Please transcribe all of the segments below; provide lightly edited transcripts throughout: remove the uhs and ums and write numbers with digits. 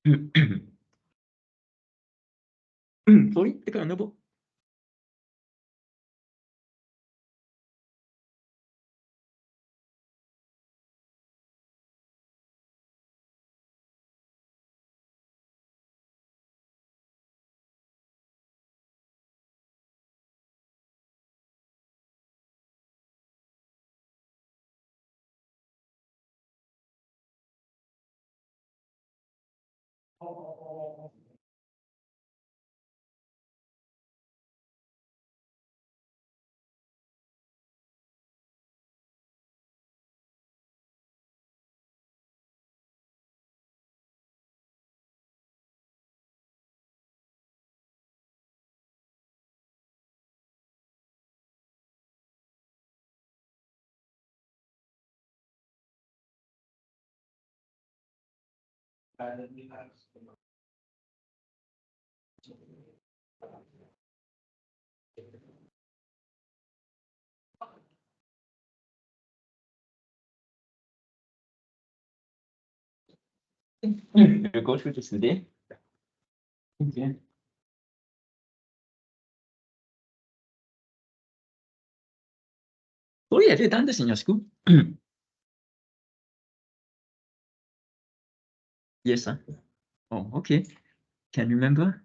Chloe, take out your notebook. We'll go through this today. Okay. Chloe, have you done this in your school? Yes, sir. Oh, okay. Can you remember?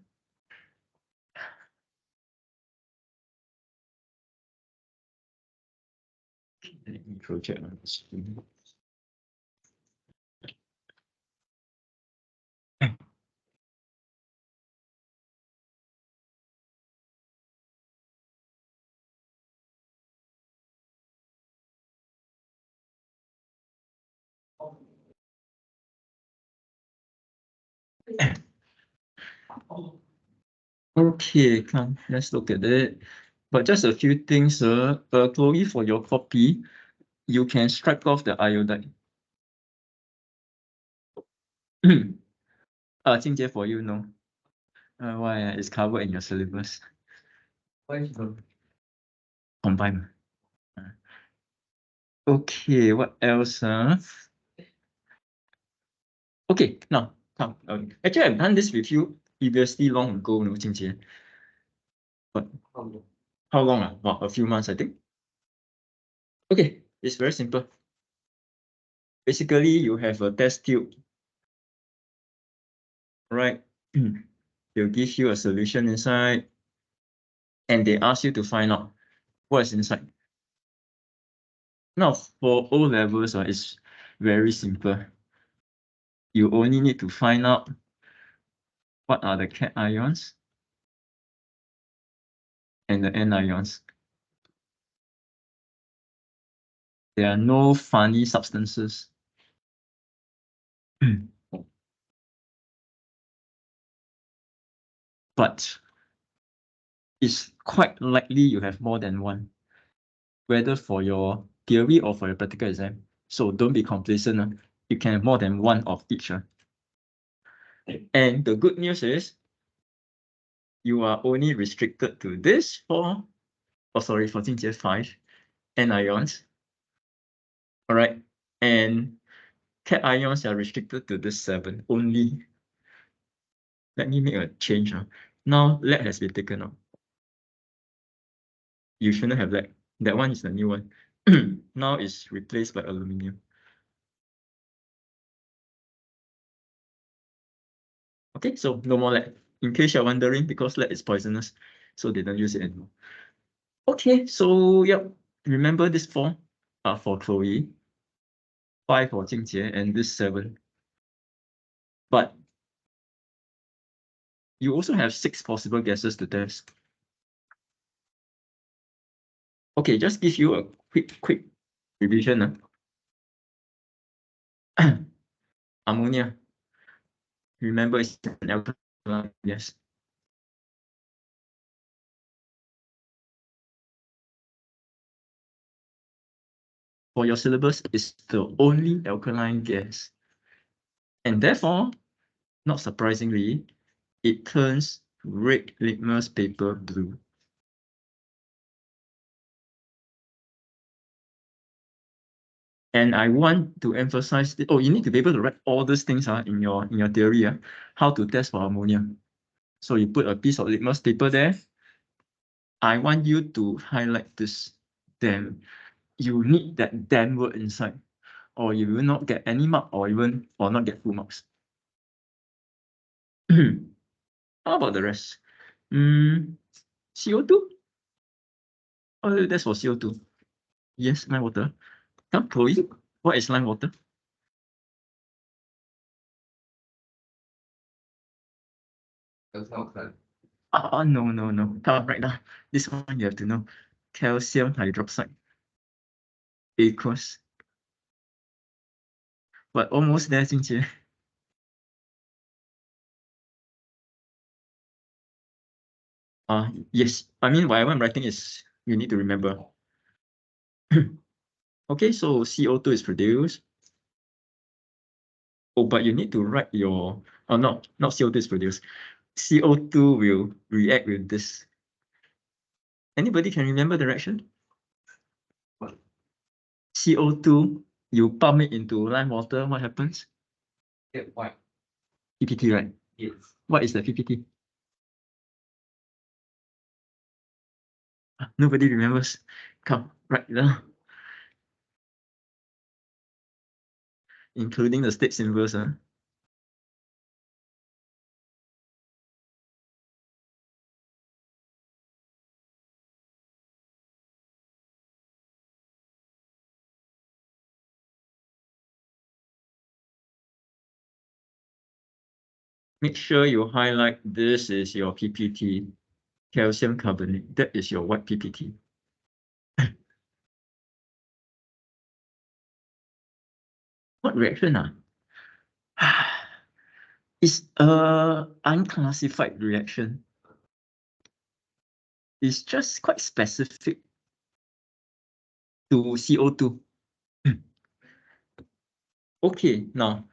Let me project on the screen. Okay, come, let's look at it. But just a few things, Chloe, for your copy, you can strike off the iodide. Jingjie, for you, no. Why? It's covered in your syllabus. Why? Combine. Okay, what else? Okay, now come. Actually, I've done this with you previously long ago, no, Jingjie. But how long? Well, a few months, I think. Okay, it's very simple. Basically, you have a test tube, right? They'll give you a solution inside, and they ask you to find out what is inside. Now, for O levels, it's very simple. You only need to find out what are the cations and the anions. There are no funny substances. But it's quite likely you have more than one, whether for your theory or for your practical exam. So don't be complacent. You can have more than one of each. And the good news is you are only restricted to this for Jingjie 5 anions. All right. And cations are restricted to this 7 only. Let me make a change. Now lead has been taken out. You shouldn't have lead. That one is the new one. Now it's replaced by aluminium. Okay, so no more lead. In case you're wondering, because lead is poisonous, so they don't use it anymore. Okay, so yep, remember this 4 for Chloe, 5 for Jingjie, and this 7. But you also have 6 possible guesses to test. Okay, just give you a quick revision. Ammonia. Remember, it's an alkaline gas. For your syllabus, it's the only alkaline gas. And therefore, not surprisingly, it turns red litmus paper blue. And I want to emphasize that, you need to be able to write all these things in your theory, how to test for ammonia. So you put a piece of litmus paper there. I want you to highlight this then. You need that then word inside, or you will not get any mark, or not get full marks. How about the rest? CO2? Oh, that's for CO2. Yes, lime water. Come, Chloe, what is lime water? No. Come, right now. This one you have to know. Calcium hydroxide equals. But almost there, Jingqie. Yes. I mean, whatever I'm writing is you need to remember. Okay, so CO2 is produced. Oh, but you need to write your, not CO2 is produced. CO2 will react with this. Anybody can remember the reaction? CO2, you pump it into lime water, what happens? Get white. PPT, right? Yes. What is the PPT? Nobody remembers. Come, right now. Including the state symbols. Make sure you highlight this is your PPT, calcium carbonate. That is your white PPT. What reaction? It's a unclassified reaction. It's just quite specific to CO2. Okay, now,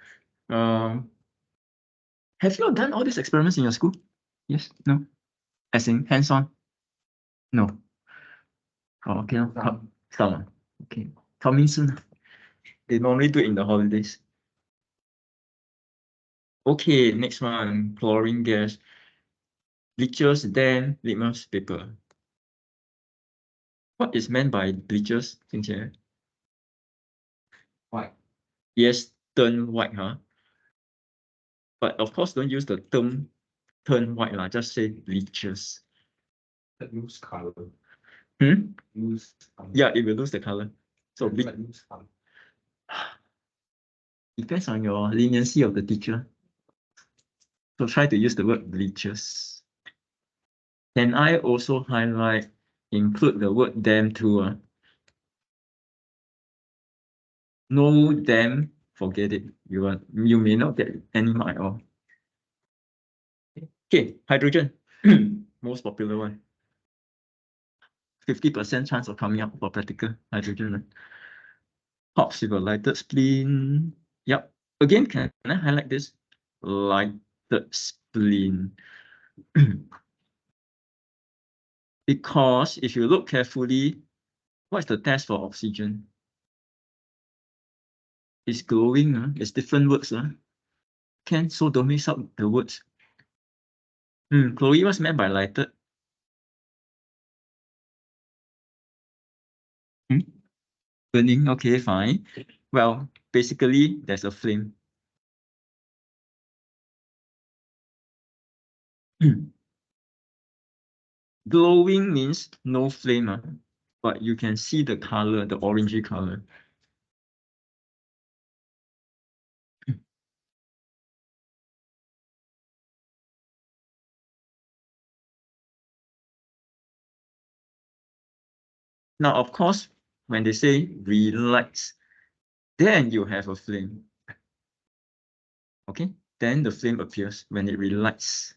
have you all done all these experiments in your school? Yes? No? As in hands-on? No. Oh, okay. Some. Okay. Coming soon. They normally do it in the holidays. Okay, next one, chlorine gas. Bleachers, then litmus paper. What is meant by bleachers, Jingqie? White. Yes, turn white, huh? But of course, don't use the term turn white, just say bleachers. Lose color. Lose color. Yeah, it will lose the color. So lose color. Depends on your leniency of the teacher. So try to use the word bleachers. Can I also highlight, include the word them too? No them, forget it. You may not get any mark at all. Okay, hydrogen, most popular one. 50% chance of coming up for practical hydrogen. Hops with a lighted spleen. Yep. Again, can I highlight this? Lighted spleen. Because if you look carefully, what's the test for oxygen? It's glowing. It's different words. So don't mix up the words. Chloe, what's meant by lighted? Burning, okay, fine. Well, basically, there's a flame. Glowing means no flame, but you can see the color, the orangey color. Now, of course, when they say relights, then you have a flame. Okay, then the flame appears when it relights.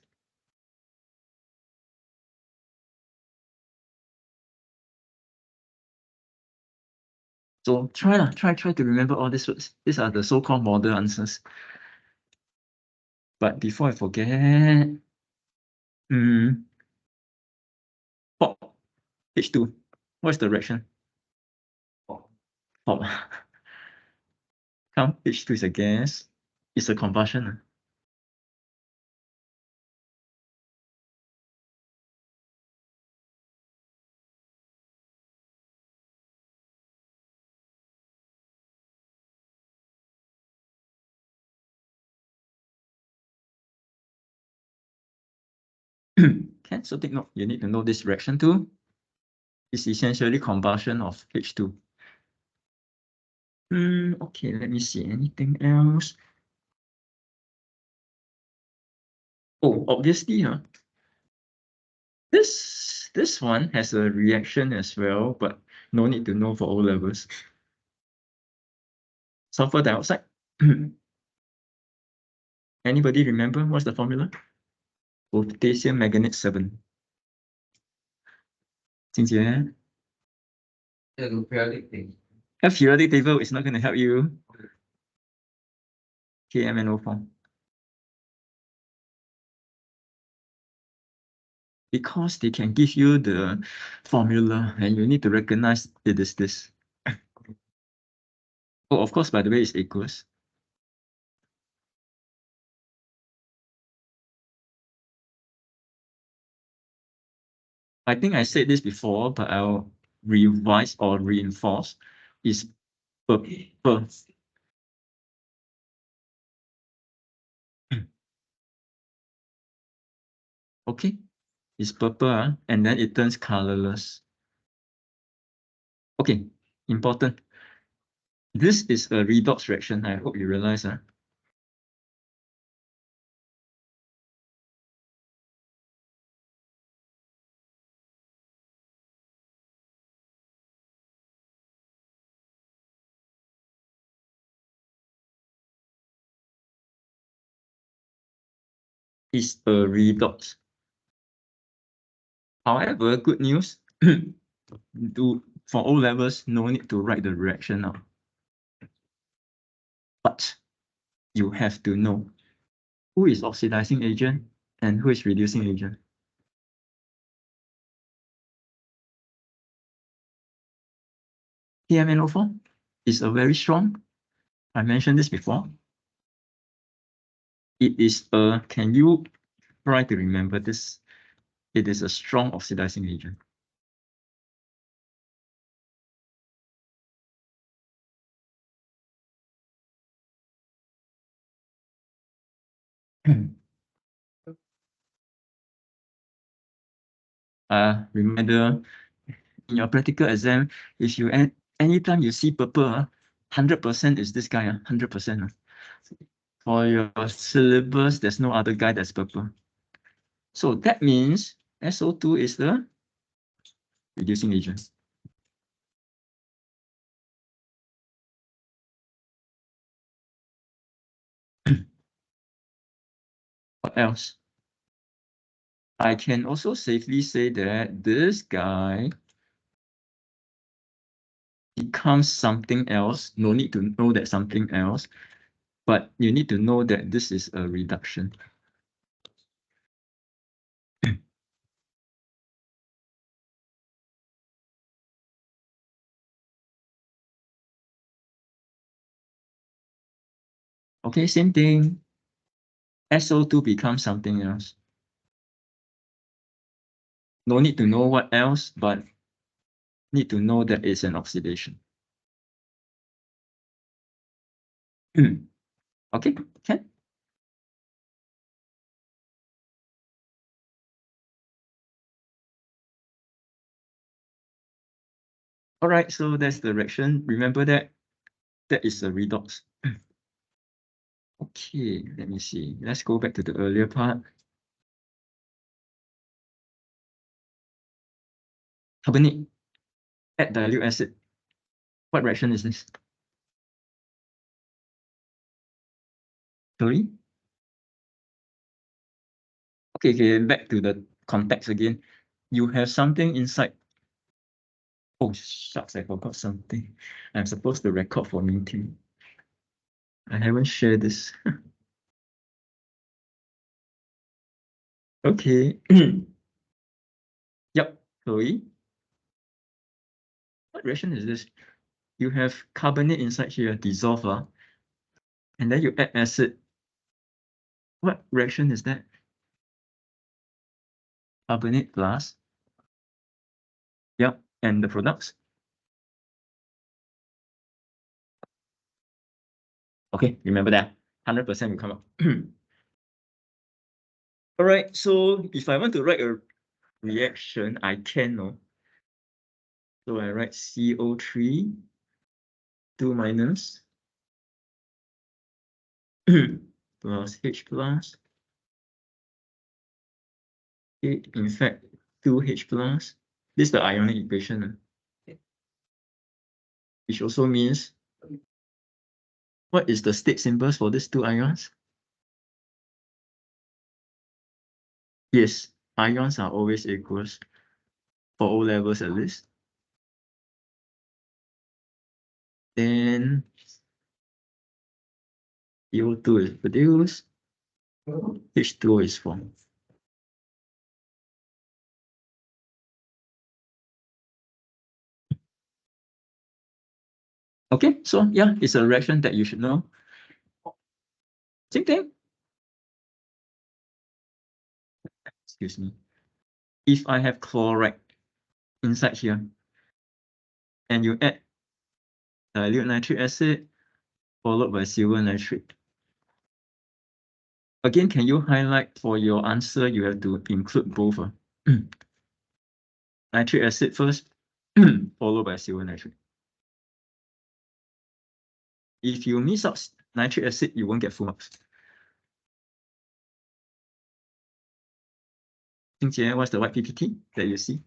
So try to remember all these words. These are the so-called model answers. But before I forget, pop, H2. What's the reaction? Pop. Come, H2 is a gas. It's a combustion. Okay, so take note, you need to know this reaction too. It's essentially combustion of H2. Okay, let me see. Anything else? Oh, obviously, this one has a reaction as well, but no need to know for O levels. Sulfur dioxide. Anybody remember what's the formula? Potassium manganate 7. Jingjie, The periodic thing. a periodic table is not going to help you. KMNO form. Because they can give you the formula and you need to recognize it is this. Oh, of course, by the way, it's aqueous. I think I said this before, but I'll revise or reinforce. Is purple. Okay, it's purple, and then it turns colorless. Okay, important. This is a redox reaction. I hope you realize. It's a redox. However, good news, for O levels, no need to write the reaction now. But you have to know who is oxidizing agent and who is reducing agent. TMNO4 is a very strong. I mentioned this before. It is a, can you try to remember this? It is a strong oxidizing agent. Reminder, in your practical exam, if you anytime you see purple, 100% is this guy, 100%. For your syllabus, there's no other guy that's purple. So that means SO2 is the reducing agent. What else? I can also safely say that this guy becomes something else. No need to know that something else, but you need to know that this is a reduction. Okay, same thing. SO2 becomes something else. No need to know what else, but need to know that it's an oxidation. Okay, can. All right, so that's the reaction. Remember that that is a redox. Okay, let me see. Let's go back to the earlier part. Carbonate, add dilute acid. What reaction is this? Sorry? Okay, back to the context again. You have something inside. Oh, shucks, I forgot something. I'm supposed to record for meeting. I haven't shared this. Okay. Yep, Chloe. What reaction is this? You have carbonate inside here, dissolve. And then you add acid. What reaction is that? Carbonate plus. Yep, and the products. Okay, remember that. 100% will come up. All right, so if I want to write a reaction, I can, no? So I write CO3, 2 minus, plus H plus, 8, in fact, 2H plus. This is the ionic equation, which also means, what is the state symbols for these two ions? Yes, ions are always equals for O levels at least. Then CO2 is produced, H2O is formed. Okay, so yeah, it's a reaction that you should know. Same thing. Excuse me. If I have chloride inside here, and you add dilute nitric acid followed by silver nitrate. Again, can you highlight for your answer? You have to include both. Nitric acid first, followed by silver nitrate. If you miss out nitric acid, you won't get full marks. Xingjie, what's the white PPT that you see?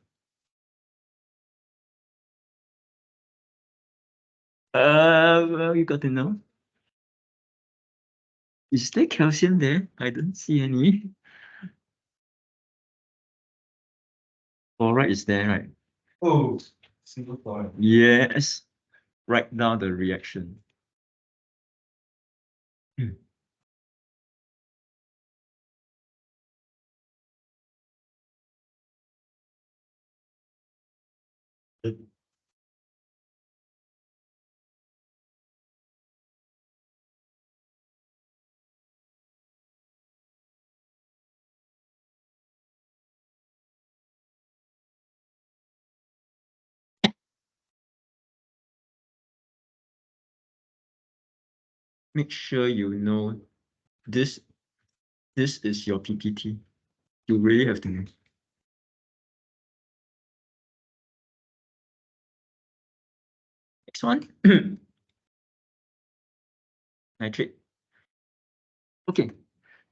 Well, you got to know. Is there calcium there? I don't see any. Chloride is there, right? Oh, single point. Yes. Write down the reaction. Make sure you know this is your PPT. You really have to know. Next one. Nitrate. Okay,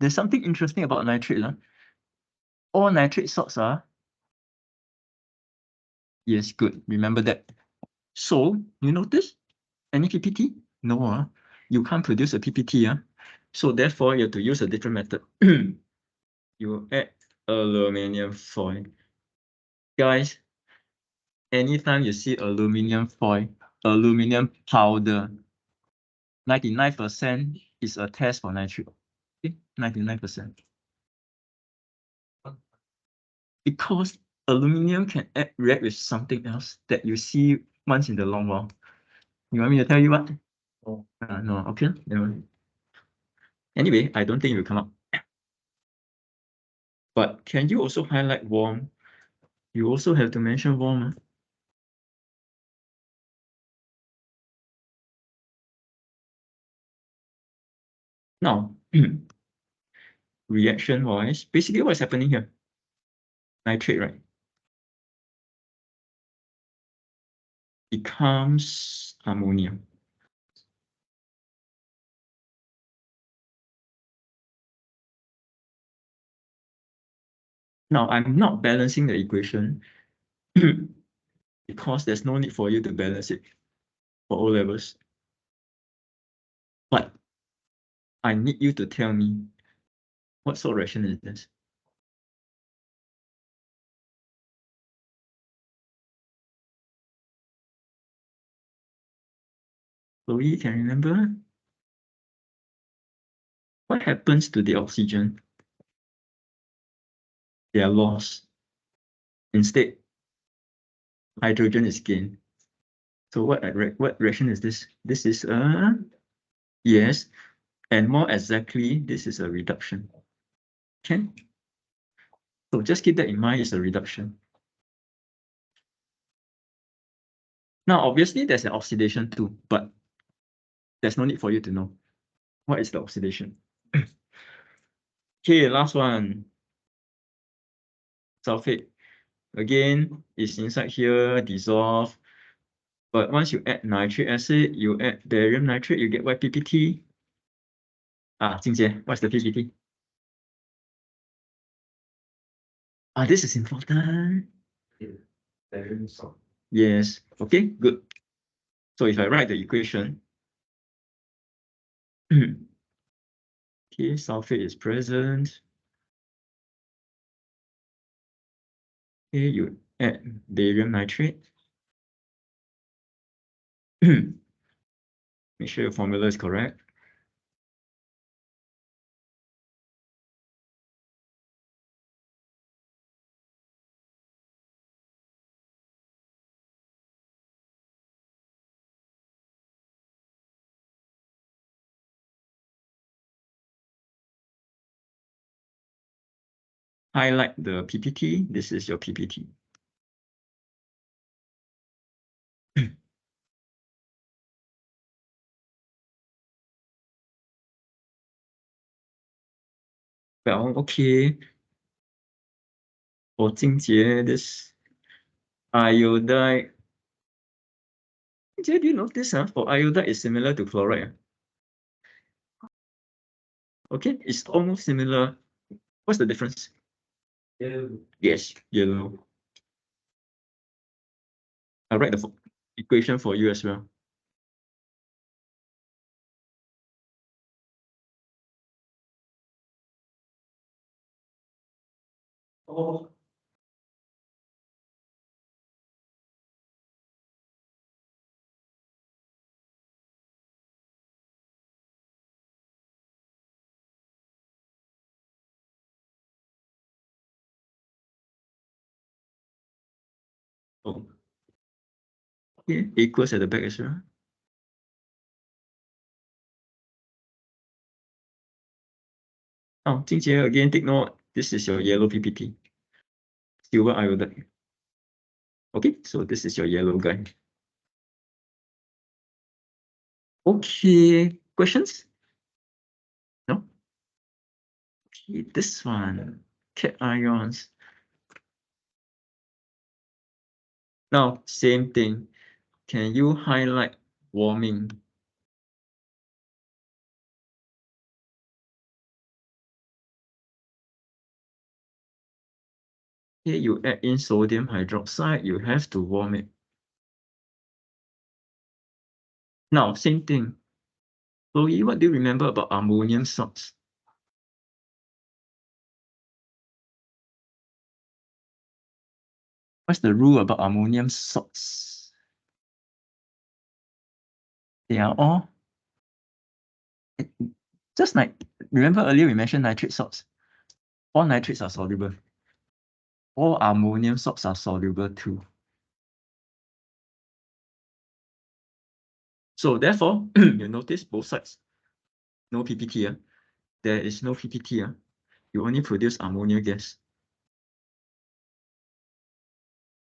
there's something interesting about nitrate. All nitrate salts are. Yes, good. Remember that. So, you notice any PPT? No, you can't produce a PPT. So therefore, you have to use a different method. You add aluminium foil. Guys, anytime you see aluminium foil, aluminium powder, 99% is a test for nitrate. Okay, 99%. Because aluminium can react with something else that you see once in the long while. You want me to tell you what? Oh. No, okay. No. Anyway, I don't think it will come up. But can you also highlight warm? You also have to mention warm. Now, reaction-wise, basically what's happening here? Nitrate, right? Becomes ammonia. Now, I'm not balancing the equation because there's no need for you to balance it for O levels. But I need you to tell me what sort of reaction is this? Chloe, can you remember? What happens to the oxygen? They are lost. Instead, hydrogen is gained. So what reaction is this? This is yes, And more exactly, this is a reduction. Okay? So just keep that in mind, it's a reduction. Now, obviously, there's an oxidation too, but there's no need for you to know. What is the oxidation? Okay, last one. Sulfate. Again, it's inside here, dissolve. But once you add nitric acid, you add barium nitrate, you get what PPT? Jingjie, what's the PPT? This is important. Barium salt. Yes, okay, good. So if I write the equation, okay, sulfate is present. Okay, you add barium nitrate. Make sure your formula is correct. Highlight the PPT. This is your PPT. Well, okay. For Jingjie, this iodide. Jingjie, do you notice for iodide is similar to chloride? Okay, it's almost similar. What's the difference? Yellow. Yes, yellow. I'll write the equation for you as well. Oh. Oh. Okay, equals at the back as well. Oh, Jingjie, again, take note. This is your yellow PPT. Silver iodide. Okay, so this is your yellow guy. Okay, questions? No? Okay, this one, cation ions. Now, same thing. Can you highlight warming? Here you add in sodium hydroxide, you have to warm it. Now, same thing. Chloe, what do you remember about ammonium salts? What's the rule about ammonium salts? They are all, just like, remember earlier we mentioned nitrate salts. All nitrates are soluble. All ammonium salts are soluble too. So therefore, you notice both sides. No PPT. There is no PPT. You only produce ammonia gas.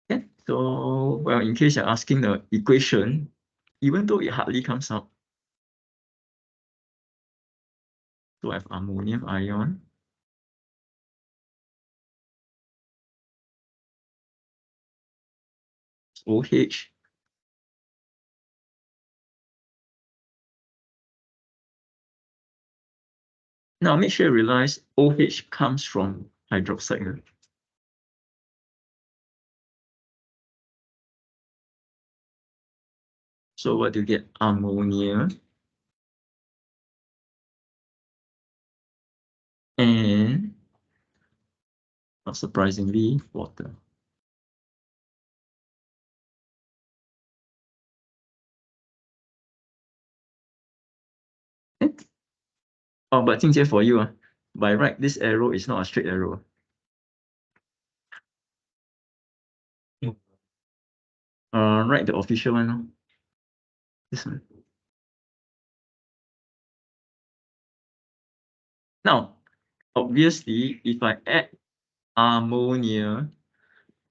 Okay. So, well, in case you're asking the equation, even though it hardly comes out, so I have ammonium ion. OH. Now make sure you realize OH comes from hydroxide. So what do you get? Ammonia and, not surprisingly, water. Oh, but Jingjie, for you, by right, this arrow is not a straight arrow. Write the official one. This one. Now, obviously, if I add ammonia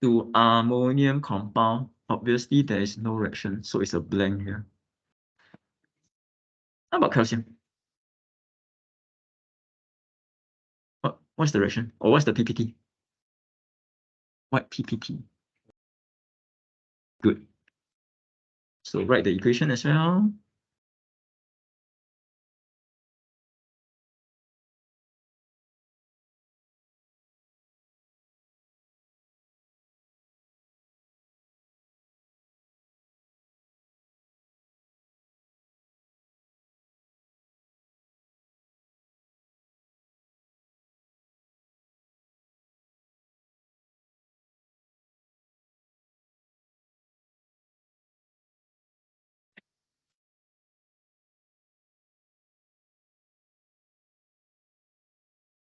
to ammonium compound, obviously there is no reaction, so it's a blank here. How about calcium? What's the reaction? Or what's the PPT? What PPT? Good. So write the equation as well.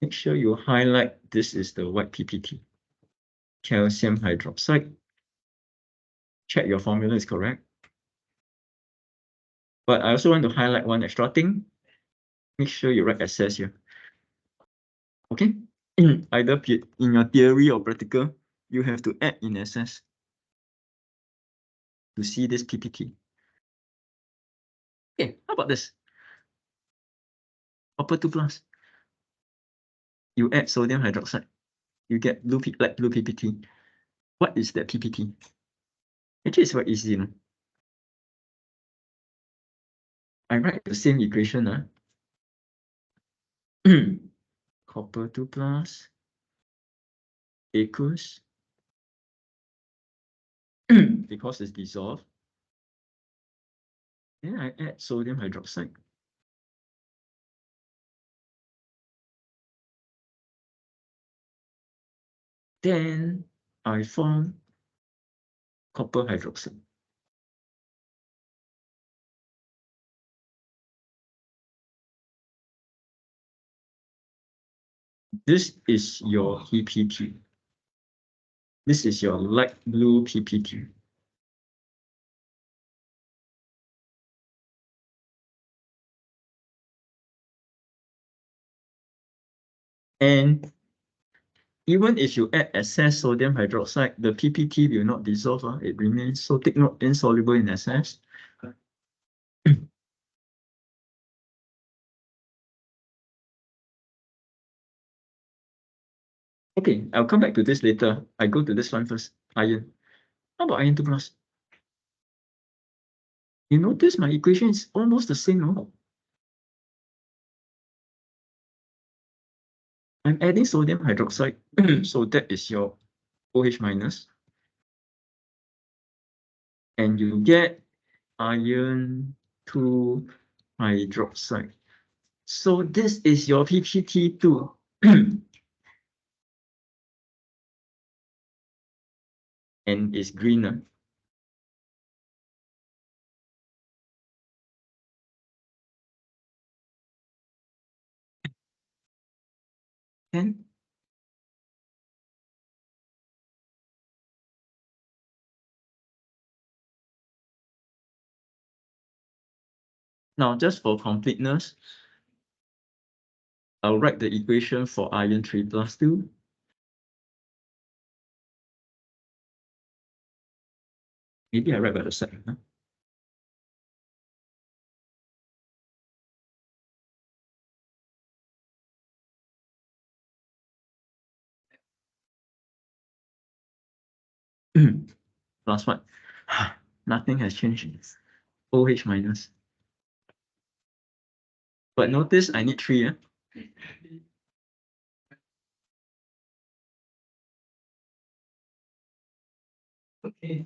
Make sure you highlight this is the white PPT. Calcium hydroxide. Check your formula is correct. But I also want to highlight one extra thing. Make sure you write SS here. Okay? Either in your theory or practical, you have to add in SS to see this PPT. Okay, how about this? Copper 2 plus. You add sodium hydroxide. You get light blue PPT. What is that PPT? Actually, it's quite easy. No? I write the same equation. Copper 2 plus equals, because it's dissolved, then I add sodium hydroxide. Then I form copper hydroxide. This is your PPT. This is your light blue PPT. And even if you add excess sodium hydroxide, the PPT will not dissolve. It remains. So take note, insoluble in excess. Okay, I'll come back to this later. I go to this one first, iron. How about iron 2 plus? You notice my equation is almost the same, no? I'm adding sodium hydroxide, so that is your OH minus. And you get iron 2 hydroxide. So this is your PPT2. And it's greener. And now, just for completeness, I'll write the equation for iron 3 plus 2. Maybe I write by the side. Huh? Plus what? Nothing has changed. OH minus. But notice I need 3. Okay.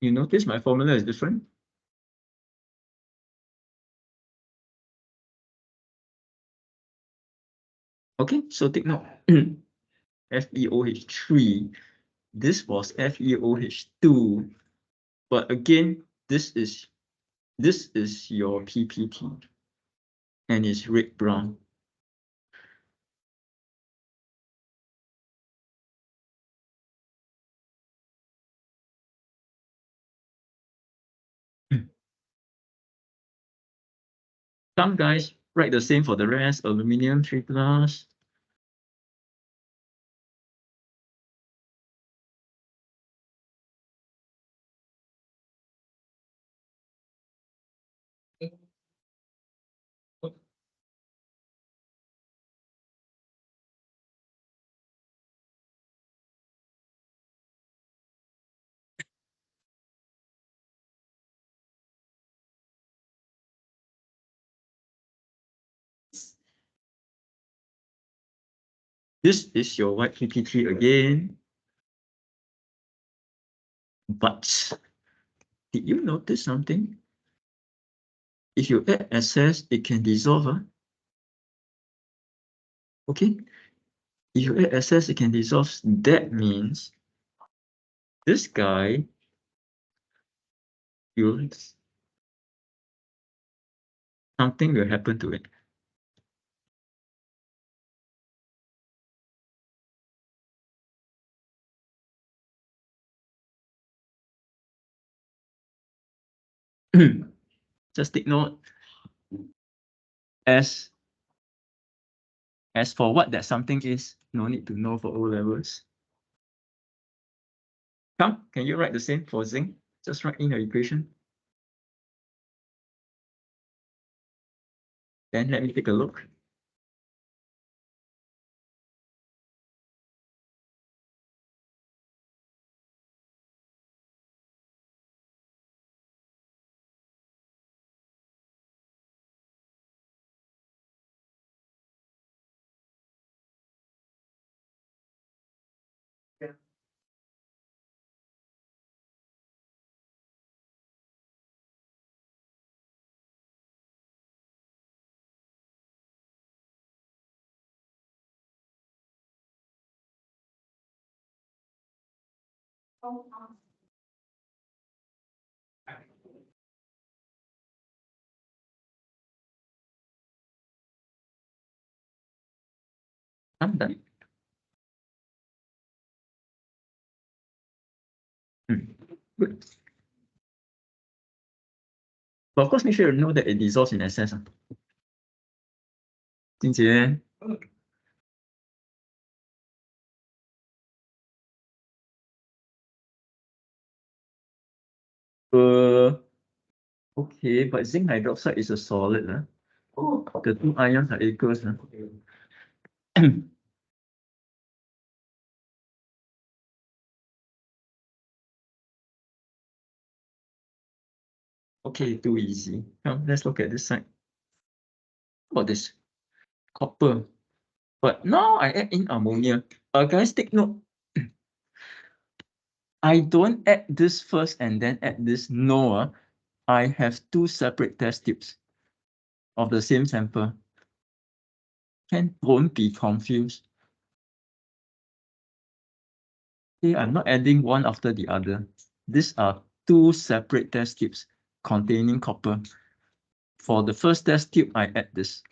You notice my formula is different? Okay, so take note. FeOH3. This was FeOH2. But again, this is your PPT. And it's red brown. Some guys Write the same for the rest. Aluminium 3 plus. This is your white PPT again. But did you notice something? If you add excess, it can dissolve. Okay. If you add excess, it can dissolve. That means this guy, something will happen to it. Just take note. As for what that something is, no need to know for O levels. Come, can you write the same for zinc? Just write in your equation. Then let me take a look. I'm done. Good. But of course, make sure you know that it dissolves in excess. Jingjie. Okay, but zinc hydroxide is a solid. The two ions are equals. Okay, too easy. Come, let's look at this side. What about this? Copper. But now I add in ammonia. Guys, take note. I don't add this first and then add this. No, I have two separate test tubes of the same sample. Don't be confused. Okay, I'm not adding one after the other. These are two separate test tubes containing copper. For the first test tube, I add this.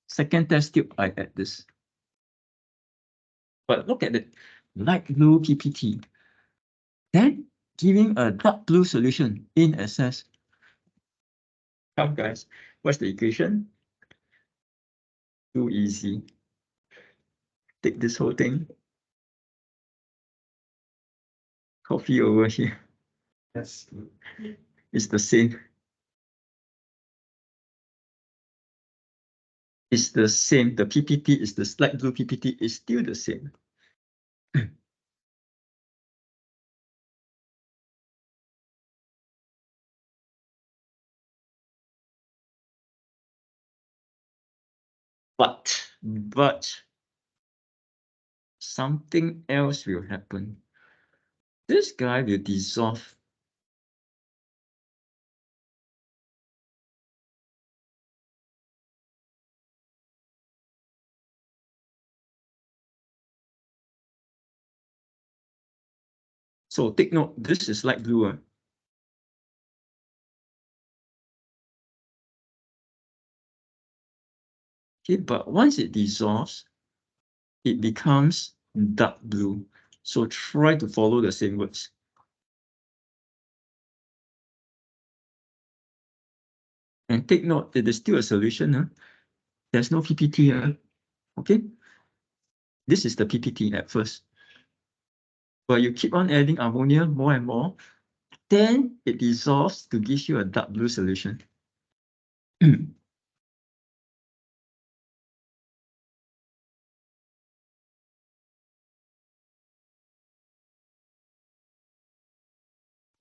Second test tube, I add this. But look at it, light blue PPT. Then giving a dark blue solution in excess. Come guys, what's the equation? Too easy. Take this whole thing. Coffee over here. Yes. It's the same. It's the same. The PPT is the light blue PPT is still the same. But something else will happen. This guy will dissolve. So take note, this is light blue. Okay, but once it dissolves, it becomes dark blue. So try to follow the same words. And take note, it is still a solution. There's no PPT here. Okay. This is the PPT at first. But you keep on adding ammonia more and more, then it dissolves to give you a dark blue solution.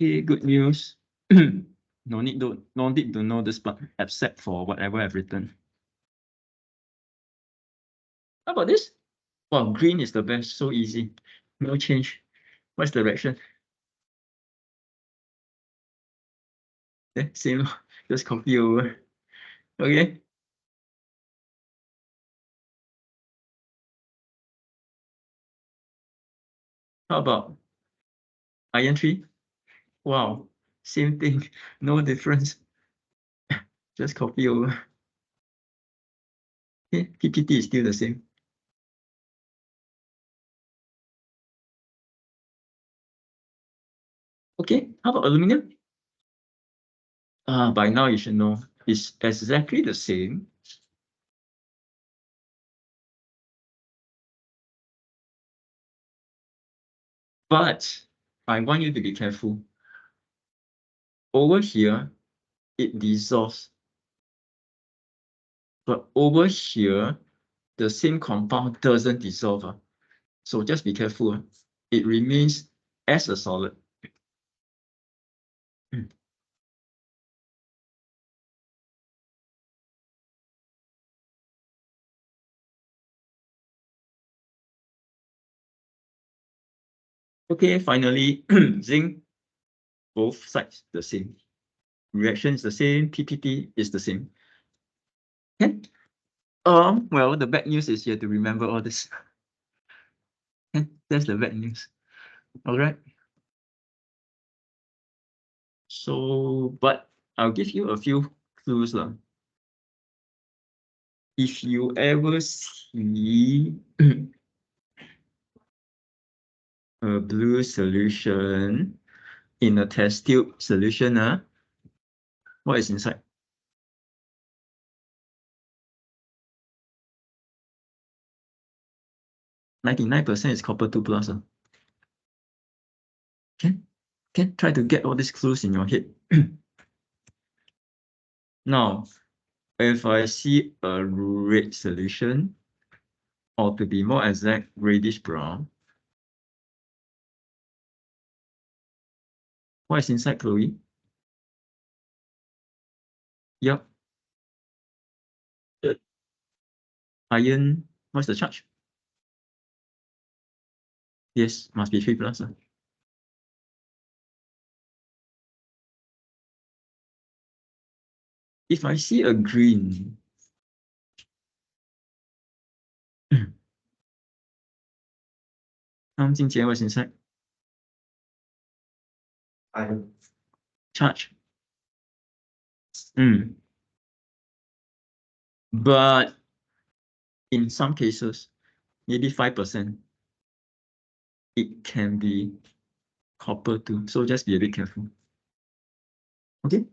Okay, good news. No need to know this part except for whatever I've written. How about this? Well, green is the best, so easy. No change. What's the direction? Same, just copy over. Okay. How about iron 3? Wow, same thing, no difference. Just copy over. Okay, PPT is still the same. Okay, how about aluminum? By now you should know it's exactly the same. But I want you to be careful. Over here, it dissolves. But over here, the same compound doesn't dissolve. So just be careful. It remains as a solid. Okay, finally, zinc, both sides the same. Reaction is the same, PPT is the same. Okay. Well, the bad news is you have to remember all this. Okay, that's the bad news. All right. So, but I'll give you a few clues. If you ever see a blue solution in a test tube solution, what is inside? 99% is copper 2 plus. Okay, try to get all these clues in your head. Now, if I see a red solution, or to be more exact, reddish brown, what is inside, Chloe? Yep. Iron, what's the charge? Yes, must be 3 plus. If I see a green, Jingjian, what's inside? Iron. Charge. But in some cases, maybe 5%, it can be copper too. So just be a bit careful. Okay?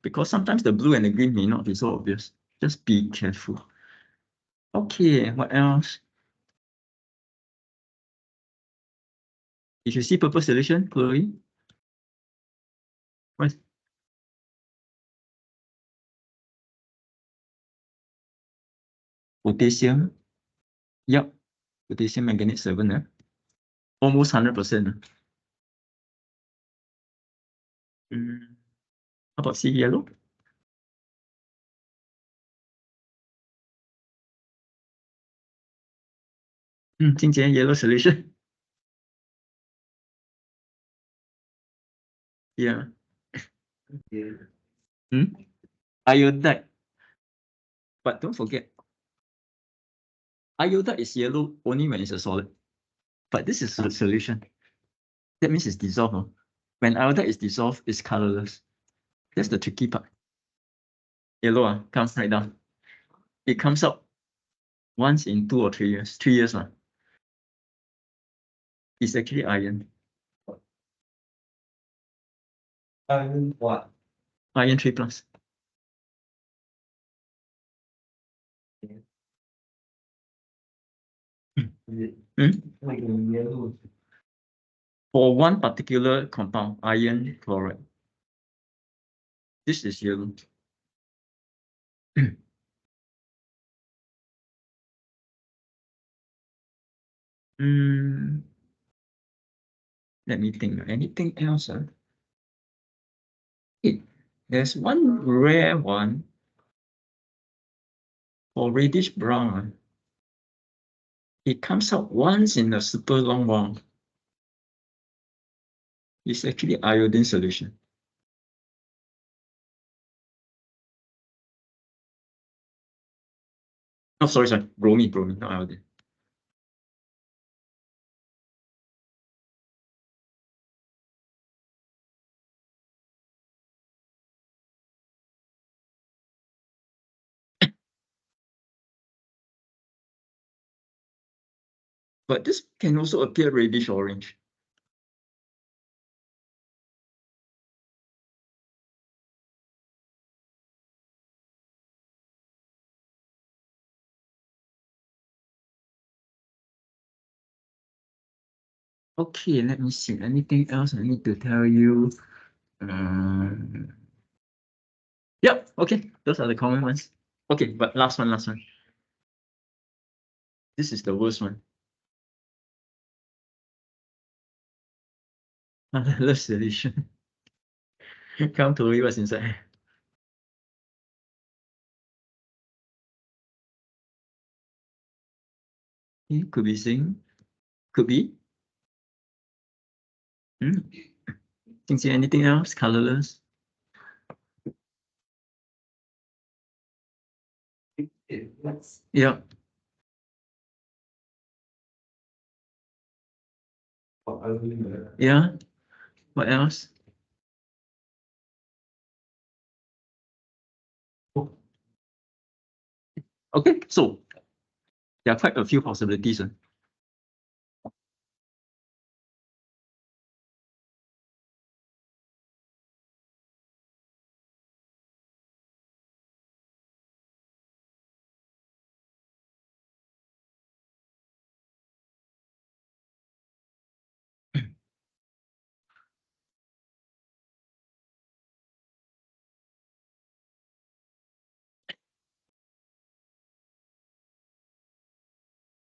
Because sometimes the blue and the green may not be so obvious. Just be careful. Okay, what else? If you see purple solution, Chloe, what? Potassium. Yep, potassium manganate 7. Almost 100%. How about see yellow? Jingjian, yellow solution. Yeah. Yeah. Iodide. But don't forget, iodide is yellow only when it's a solid. But this is a solution. That means it's dissolved. When iodide is dissolved, it's colorless. That's the tricky part. Yellow comes right down. It comes out once in 2 or 3 years. 3 years. It's actually iron. Iron what? Iron 3 plus. Like in yellow. For one particular compound, iron chloride. This is yellow. Let me think. Anything else? There's one rare one for reddish brown. It comes out once in a super long while. It's actually iodine solution. Oh, sorry, bromine, not iodine. But this can also appear reddish orange. Okay, let me see. Anything else I need to tell you? Yep, okay. Those are the common ones. Okay, but last one. This is the worst one. Colorless solution. Come to me what's inside. It could be zinc. Could be. Think see anything else? Colorless. Yeah. Yeah. What else? Okay, so there are quite a few possibilities.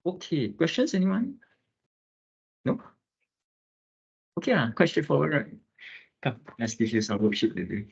Okay, questions, anyone? No? Okay, quite straightforward, right? Come, let's give you some worksheet to do.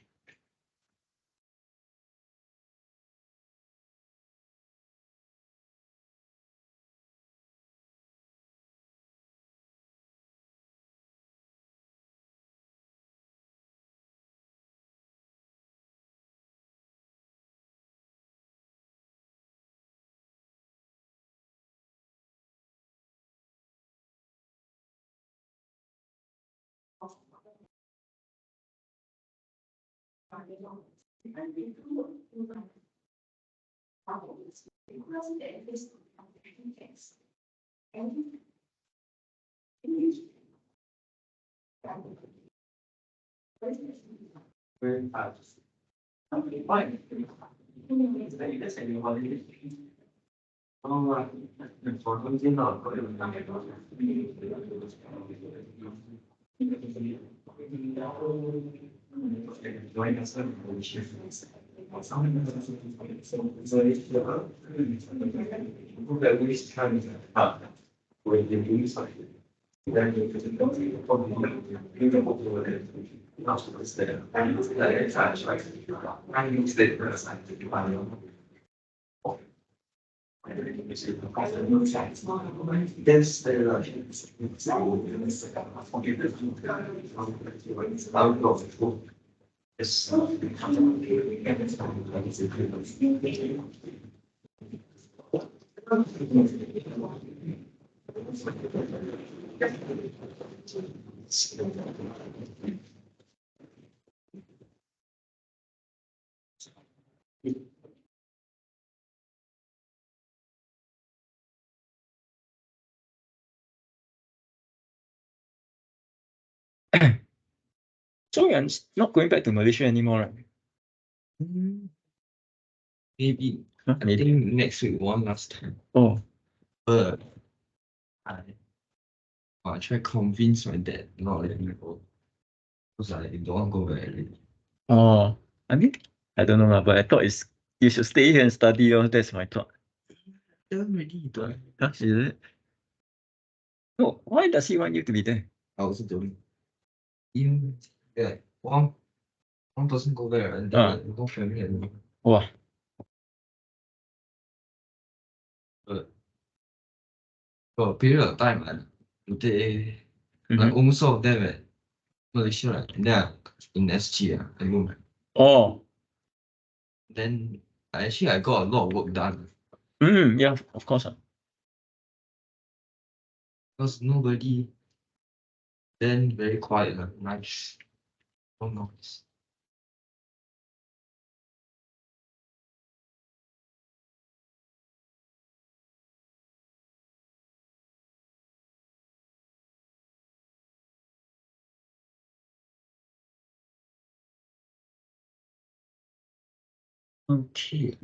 So you're not going back to Malaysia anymore, right? Maybe. Huh? I think next week one last time. Oh, But I try convince my dad not letting me go. Because I don't want to go back already. Oh, I mean, I don't know lah, but I thought it's you should stay here and study. Oh, that's my thought. Tell him already, he don't. Huh, is it? No, why does he want you to be there? I also don't. Even like one person go back and then like, no family anymore. Wow. But for a period of time, they like Mhm. almost all of them at Malaysia, right? And then in SG, I go. Oh, Then I got a lot of work done yeah, of course. because nobody. Then very quiet, nice, no noise. Okay.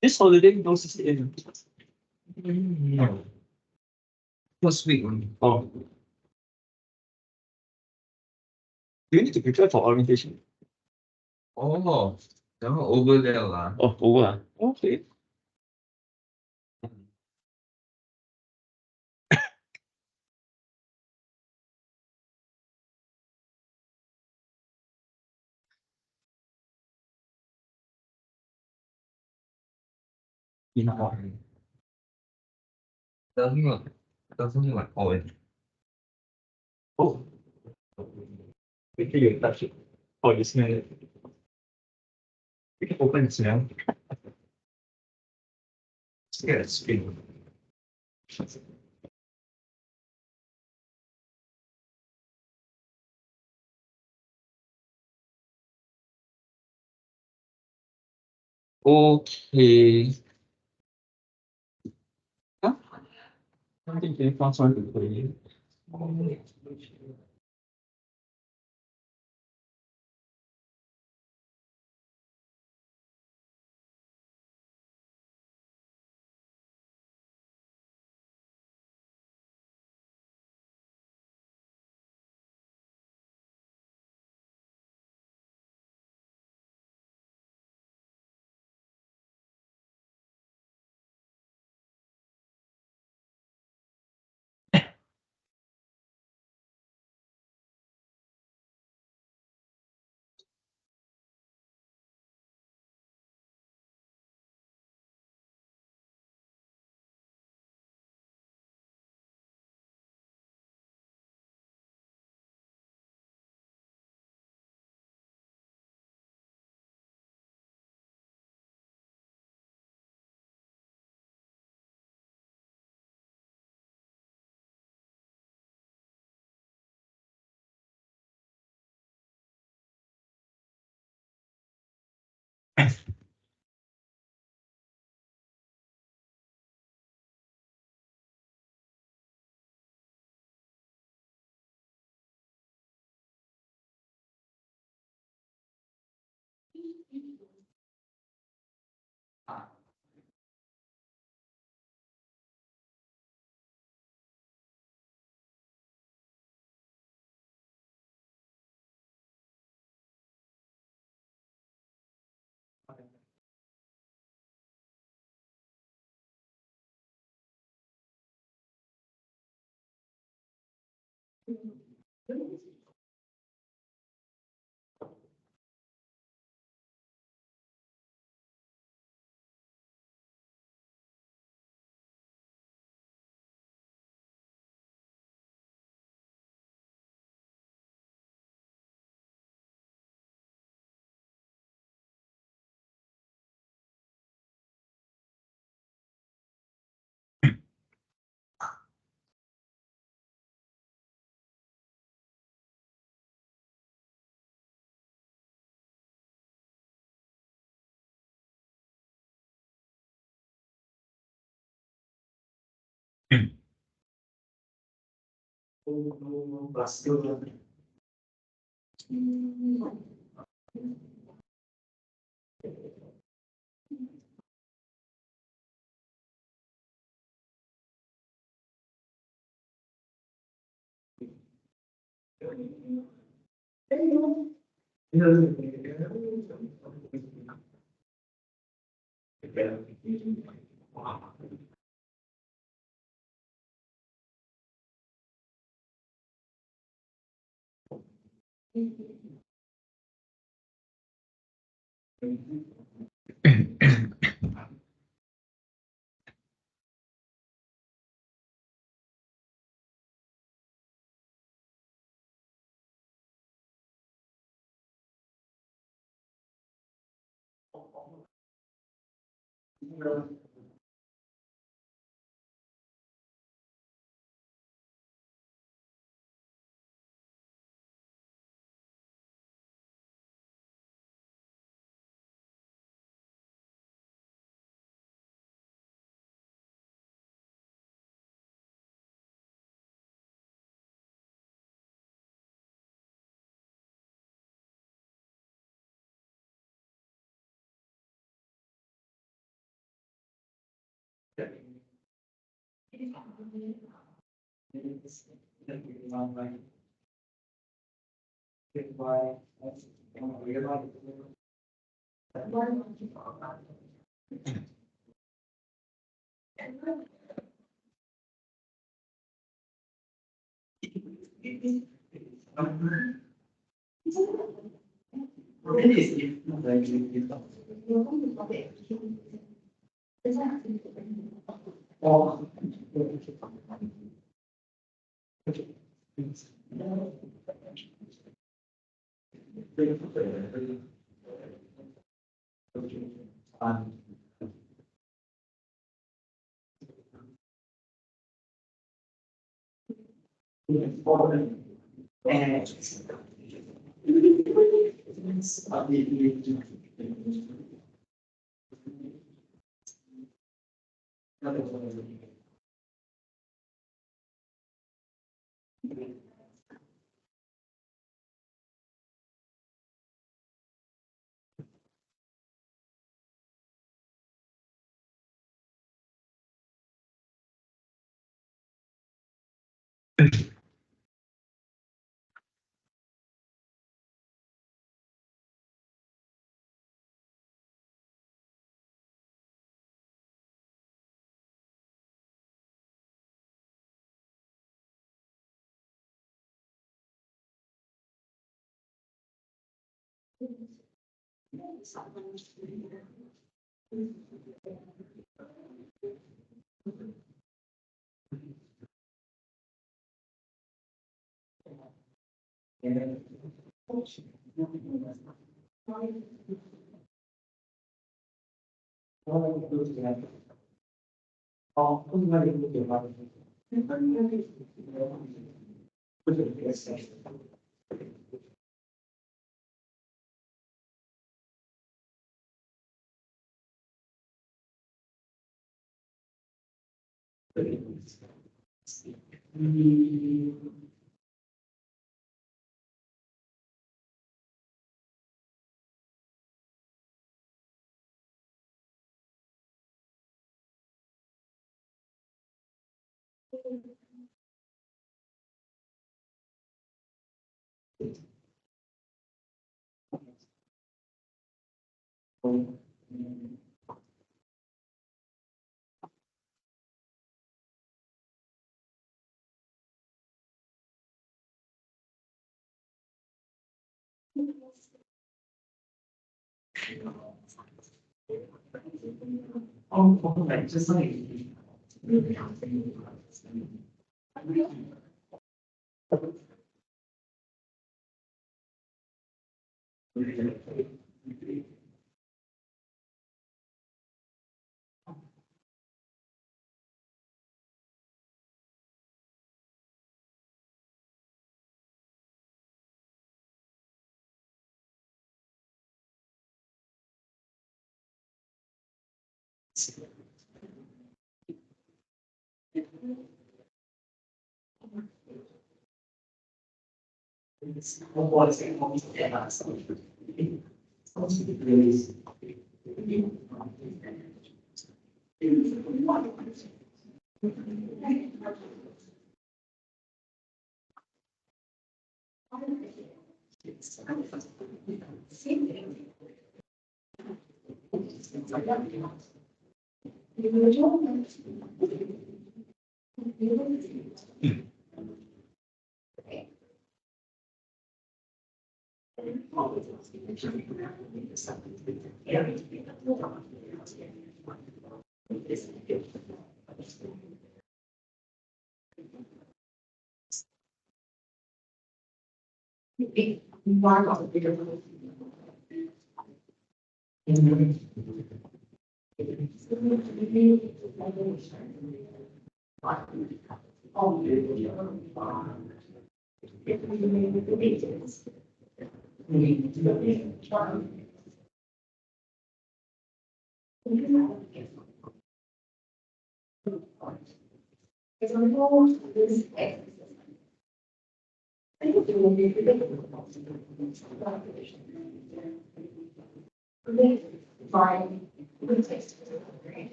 This holiday, no CCA. No. First week only. Oh, do you need to prepare for orientation? Oh, that one over there lah. Oh, over. Okay. Doesn't look like already. Oh, wait till you touch it. Oh, you smell it. You can open and smell. Yeah, it's been. Okay. Huh? I think they found one to play.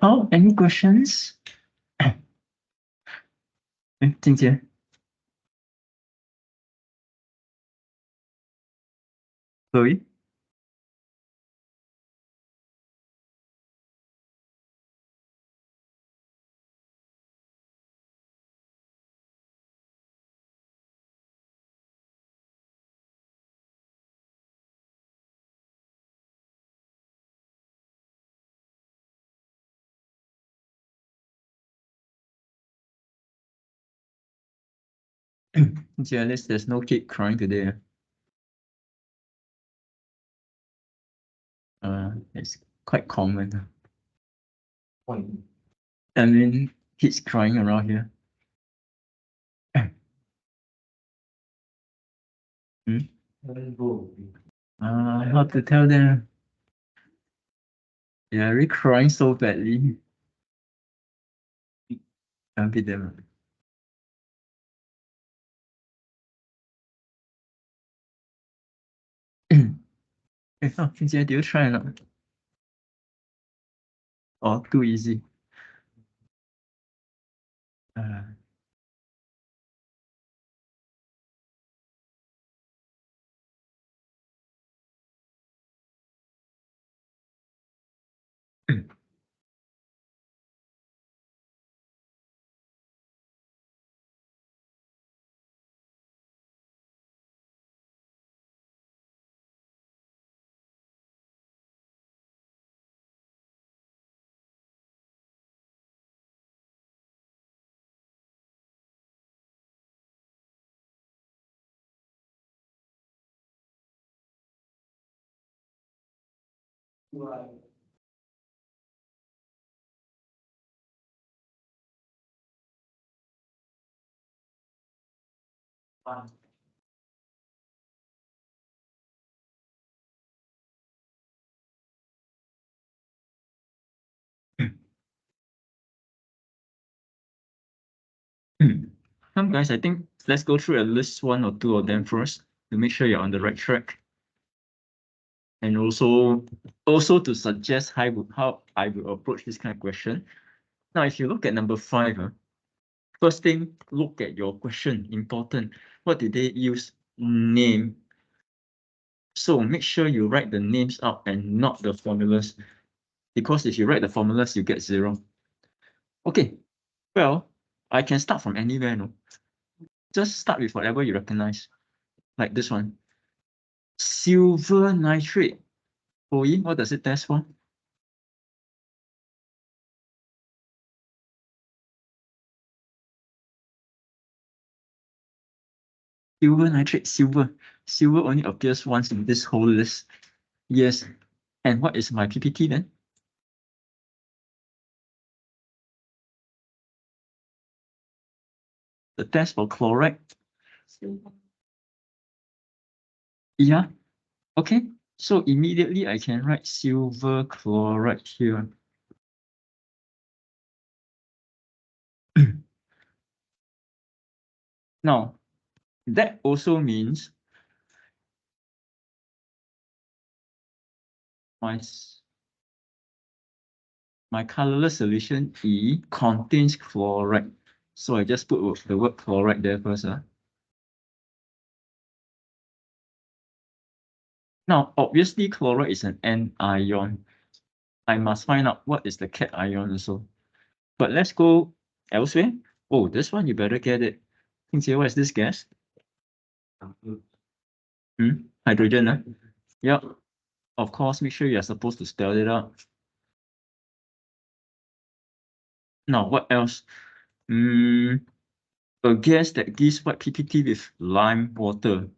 Oh, any questions? 静姐 Chloe? At least there's no kid crying today. It's quite common. I mean, kids crying around here. How to tell them? Yeah, really crying so badly. Can't beat them. Jing, do you try or not? Oh, too easy. Guys, I think let's go through at least one or two of them first to make sure you're on the right track. And also to suggest how I will approach this kind of question. Now, if you look at number 5, first thing, look at your question. Important. What did they use? Name. So make sure you write the names out and not the formulas. Because if you write the formulas, you get 0. Okay. Well, I can start from anywhere, no? Just start with whatever you recognize. Like this one. Silver nitrate. What does it test for? Silver nitrate, silver. Silver only appears once in this whole list. Yes. And what is my PPT then? The test for chloride. Yeah. Okay. So immediately I can write silver chloride here. Now, that also means my colorless solution E contains chloride. So I just put the word chloride there first. Now, obviously, chloride is an anion. I must find out what is the cation also. But let's go elsewhere. Oh, this one you better get it. What is this gas? Hydrogen. Yeah. Of course, make sure you're supposed to spell it out. Now, what else? A gas that gives what PPT with lime water.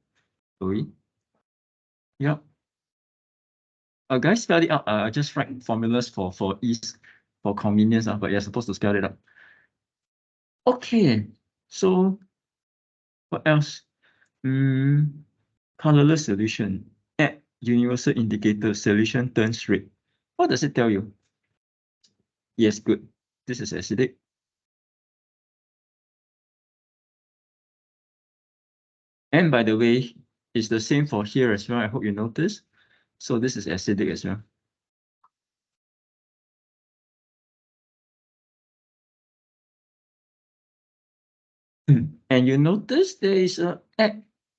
Sorry. Yep. Guys, spell it out. I just write formulas for ease, for convenience, but you're supposed to spell it out. Okay. So, what else? Colorless solution. Add universal indicator. Solution turns red. What does it tell you? Yes, good. This is acidic. And by the way, it's the same for here as well. I hope you notice. So this is acidic as well. And you notice there is a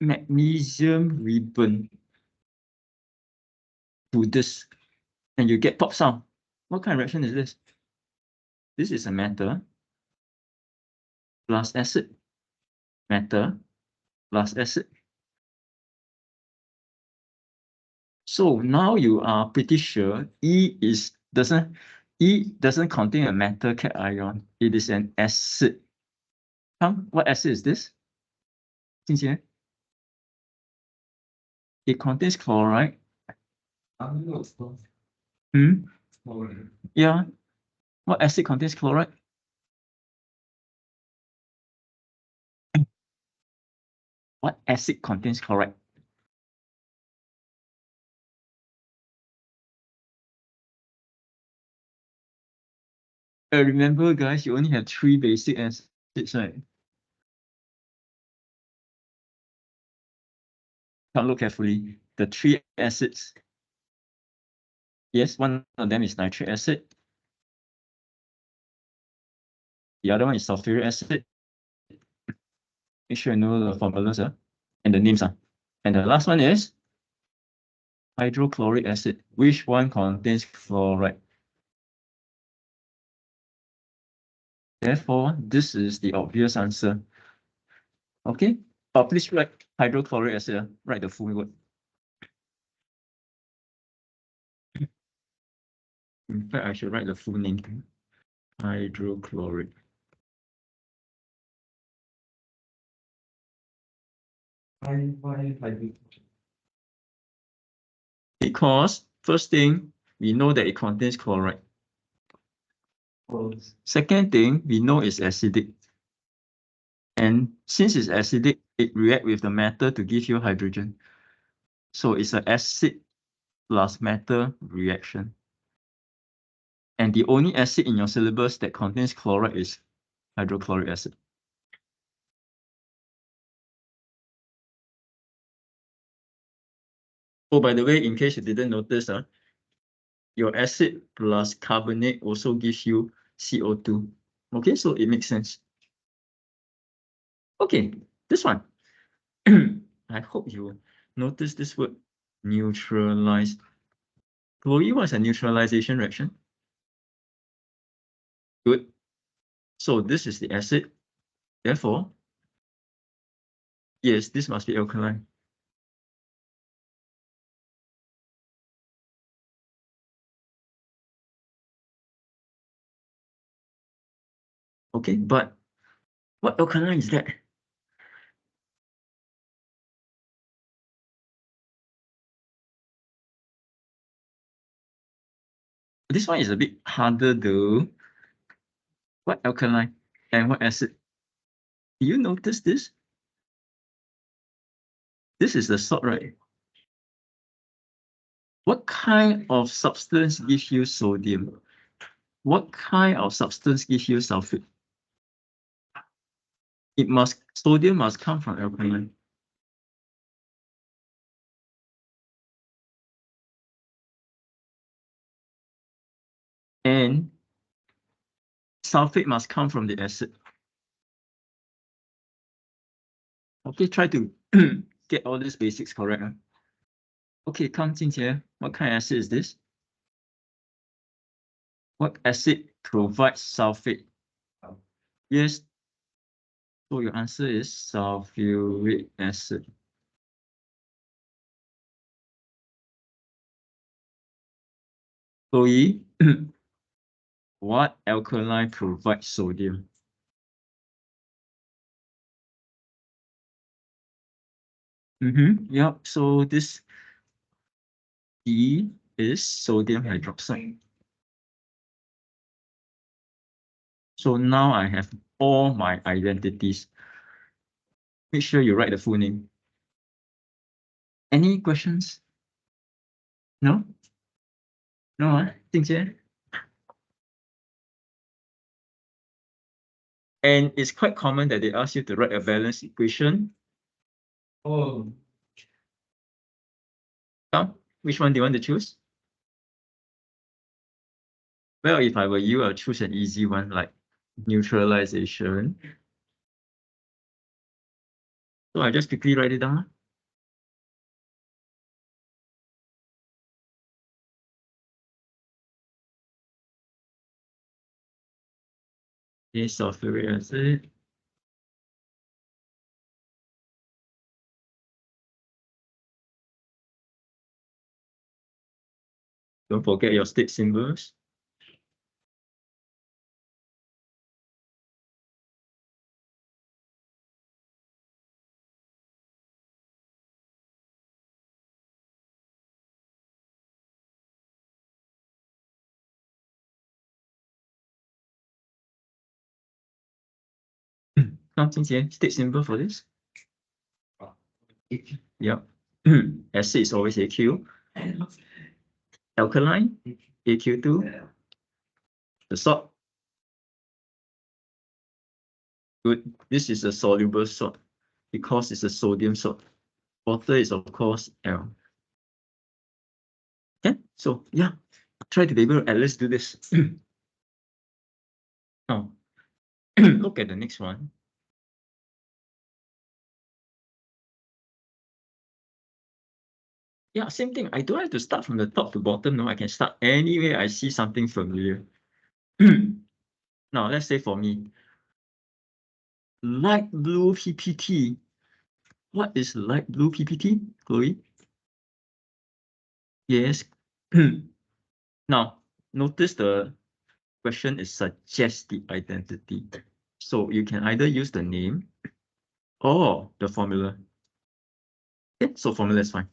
magnesium ribbon to this, and you get pop sound. What kind of reaction is this? This is a matter plus acid. Matter plus acid. So now you are pretty sure E doesn't contain a metal cation. It is an acid. What acid is this? It contains chloride. Yeah. What acid contains chloride? What acid contains chloride? Remember, guys, you only have 3 basic acids, right? Now look carefully. The 3 acids Yes, one of them is nitric acid. The other one is sulfuric acid. Make sure you know the formulas and the names. And the last one is hydrochloric acid. Which one contains chloride? Therefore, this is the obvious answer. Okay, but please write hydrochloric acid. Write the full word. In fact, I should write the full name. Hydrochloric. Why because first thing, we know that it contains chloride. Second thing, we know it's acidic. And since it's acidic, it reacts with the metal to give you hydrogen. So it's an acid plus metal reaction. And the only acid in your syllabus that contains chloride is hydrochloric acid. Oh, by the way, in case you didn't notice, your acid plus carbonate also gives you CO2. Okay, so it makes sense. Okay, this one. I hope you notice this word, neutralize. Chloe, what's a neutralization reaction? Good. So this is the acid. Therefore, yes, this must be alkaline. Okay, but what alkaline is that? This one is a bit harder though. What alkaline and what acid? Do you notice this? This is the salt, right? What kind of substance gives you sodium? What kind of substance gives you sulfate? Sodium must come from alkaline. And sulfate must come from the acid. Okay, try to get all these basics correct. Okay, come Jingqie. What kind of acid is this? What acid provides sulfate? Yes. So your answer is sulfuric acid. Chloe, what alkaline provides sodium? Yep, so this E is sodium hydroxide. So now I have all my identities. Make sure you write the full name. Any questions? No? No, Jingqie? And it's quite common that they ask you to write a balance equation. Oh. Now, which one do you want to choose? Well, if I were you, I'll choose an easy one like neutralization. So I just quickly write it down. Okay, sulfuric acid. Don't forget your state symbols. Now, state symbol for this. Yep. Acid is always AQ. Alkaline, AQ2. The salt. Good. This is a soluble salt because it's a sodium salt. Water is, of course, L. Okay, so yeah, try to be able to at least do this. Now, look at the next one. Yeah, same thing. I don't have to start from the top to bottom. No, I can start anywhere I see something familiar. Now, let's say for me, light blue PPT. What is light blue PPT, Chloe? Yes. Now, notice the question is suggest the identity. So you can either use the name or the formula. Okay, so formula is fine.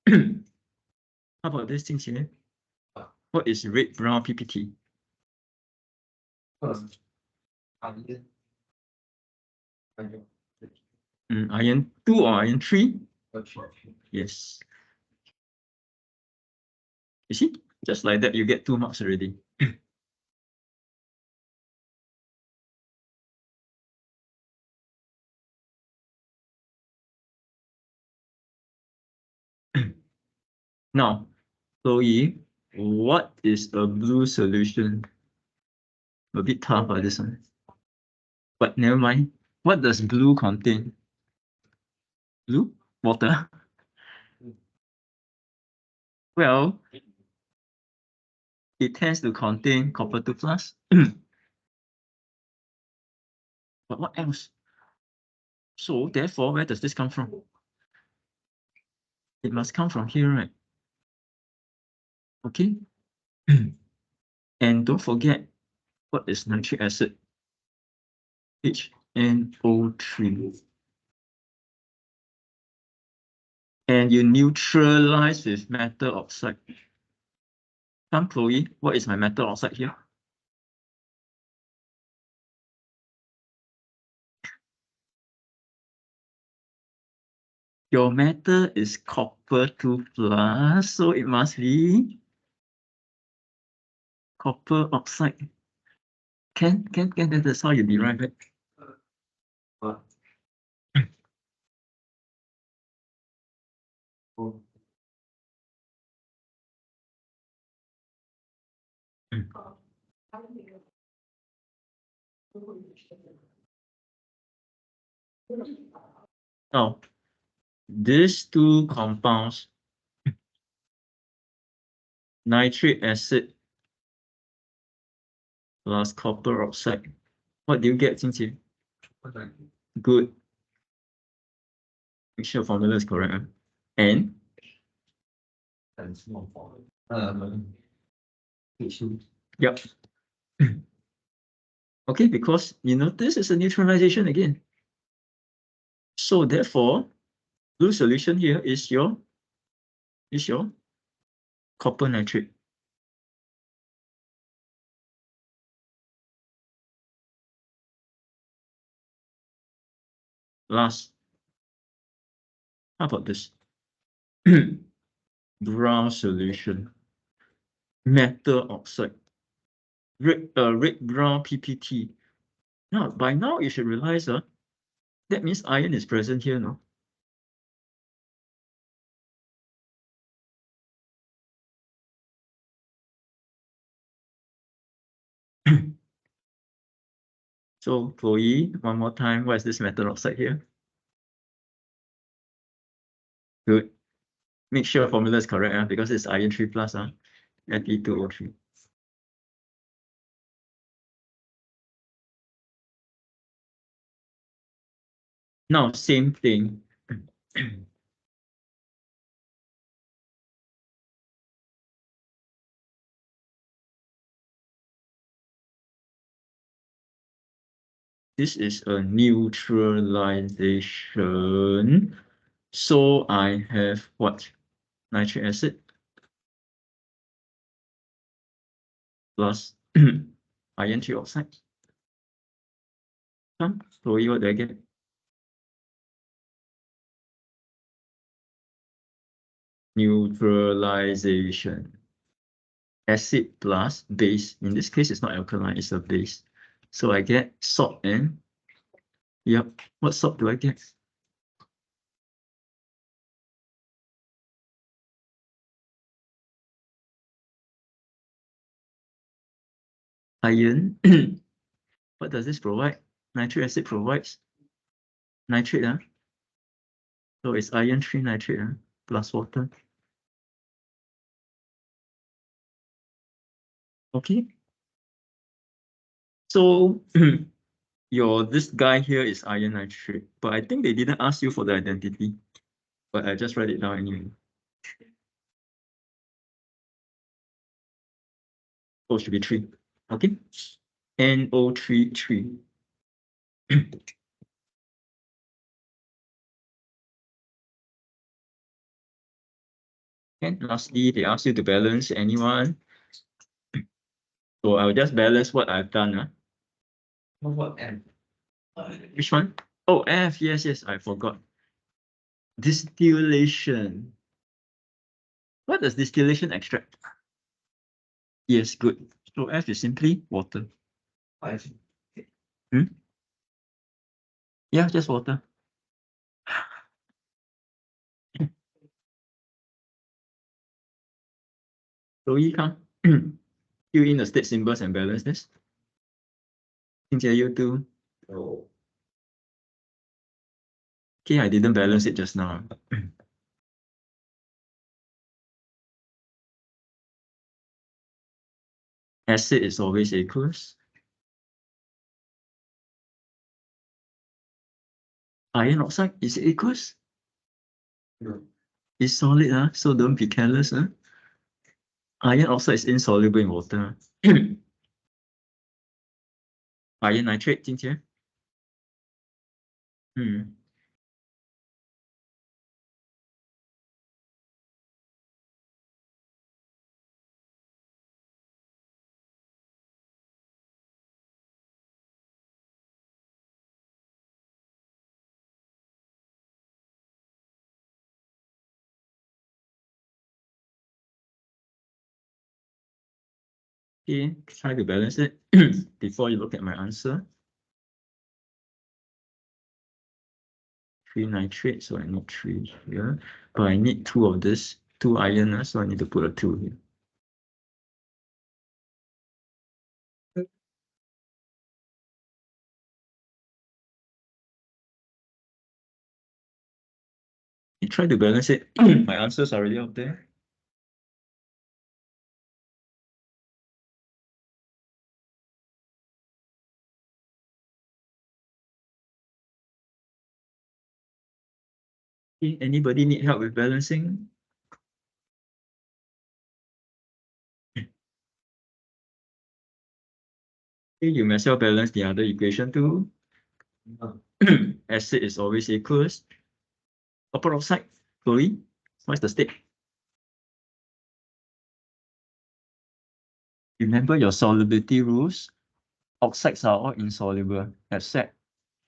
How about this thing here? What is red brown PPT? Iron 2 or iron 3? Yes. You see, just like that, you get 2 marks already. Now, Chloe, what is a blue solution? A bit tough for this one. But never mind. What does blue contain? Blue? Water? Well, it tends to contain copper 2 plus. But what else? So therefore, where does this come from? It must come from here, right? Okay. And don't forget, what is nitric acid? HNO3. And you neutralize with metal oxide. Come, Chloe, what is my metal oxide here? Your metal is copper 2 plus, so it must be copper oxide. Can, that's how you derive it. Now, these two compounds, nitric acid plus copper oxide. What do you get, Qingqi? Good. Make sure formula is correct. And yep. Okay, because you know this is a neutralization again. So therefore, blue solution here is your copper nitrate. Last, how about this? Brown solution, metal oxide, red brown PPT. Now, by now you should realize that means iron is present here, no? So Chloe, one more time, what is this metal oxide here? Good. Make sure formula is correct, because it's iron 3 plus, Fe2O3. Now, same thing. This is a neutralization. So I have what? Nitric acid plus iron 3 oxide. Come, Chloe, what do I get? Neutralization. Acid plus base. In this case, it's not alkaline, it's a base. So I get salt and, yep, what salt do I get? Iron. What does this provide? Nitric acid provides nitrate. So it's iron 3 nitrate plus water. Okay. So this guy here is iron nitrate, but I think they didn't ask you for the identity, but I just write it down anyway. Oh, should be 3. Okay. NO33. And lastly, they ask you to balance anyone. So I'll just balance what I've done. What F? Which one? Oh, F. Yes, I forgot. Distillation. What does distillation extract? Yes, good. So F is simply water. Yeah, just water. So you come fill in the state symbols and balance this. 并且 you too. Oh. Okay, I didn't balance it just now. Acid is always aqueous. Iron oxide is aqueous. No. It's solid, so don't be careless. Iron oxide is insoluble in water. Iron nitrate 进去。Okay, try to balance it before you look at my answer. 3 nitrate, so I need 3 here. But I need 2 of this, 2 iron, so I need to put a 2 here. You try to balance it. My answers are already up there. Okay, anybody need help with balancing? Okay, you may as well balance the other equation too. Acid is always aqueous. Copper oxide, Chloe, what's the state? Remember your solubility rules. Oxides are all insoluble except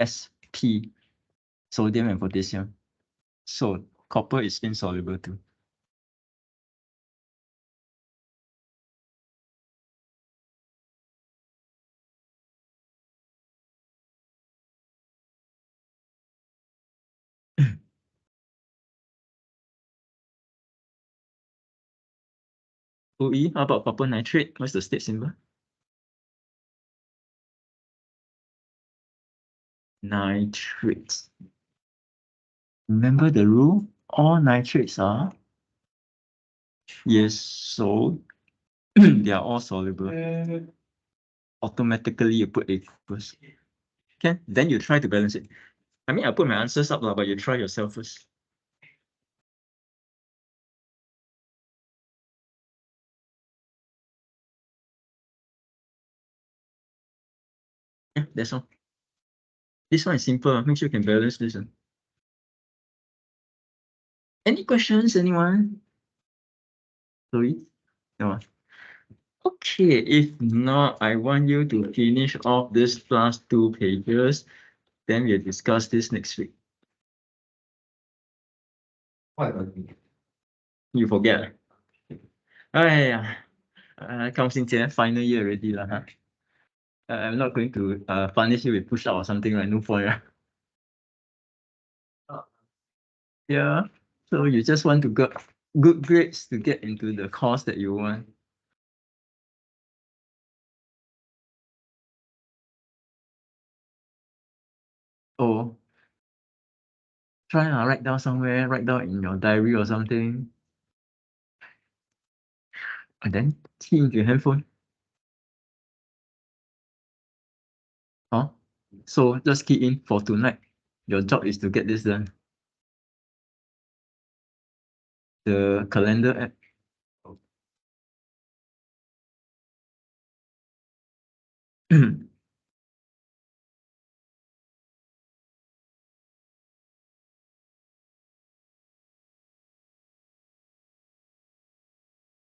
Sp, sodium and potassium. So copper is insoluble too. OE, how about copper nitrate? What's the state symbol? Nitrates. Remember the rule? All nitrates are? Yes, so they are all soluble. Automatically you put aqueous. Okay, then you try to balance it. I mean, I put my answers up, but you try yourself first. Yeah, that's all. This one is simple. Make sure you can balance this one. Any questions, anyone? Sorry? No. Okay, if not, I want you to finish off this last 2 pages. Then we'll discuss this next week. What? You forget. Come Xinjie, final year already lah, huh? I'm not going to punish you with push up or something, right? No point. Yeah. So you just want to get good grades to get into the course that you want. Oh, try write down somewhere, write down in your diary or something. And then key into your handphone. Huh? So just key in for tonight. Your job is to get this done. The calendar app.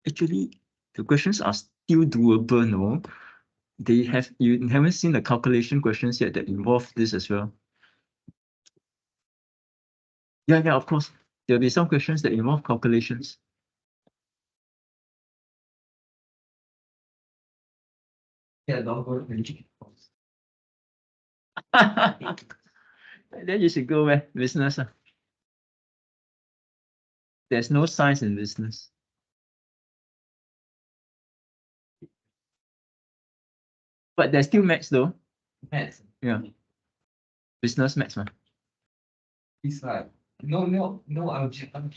Actually, the questions are still doable, no? You haven't seen the calculation questions yet that involve this as well. Yeah, of course. There'll be some questions that involve calculations. Yeah, number. Then you should go where? Business. There's no science in business. But there's still maths though. Maths. Yeah. Business maths. It's like no algebra.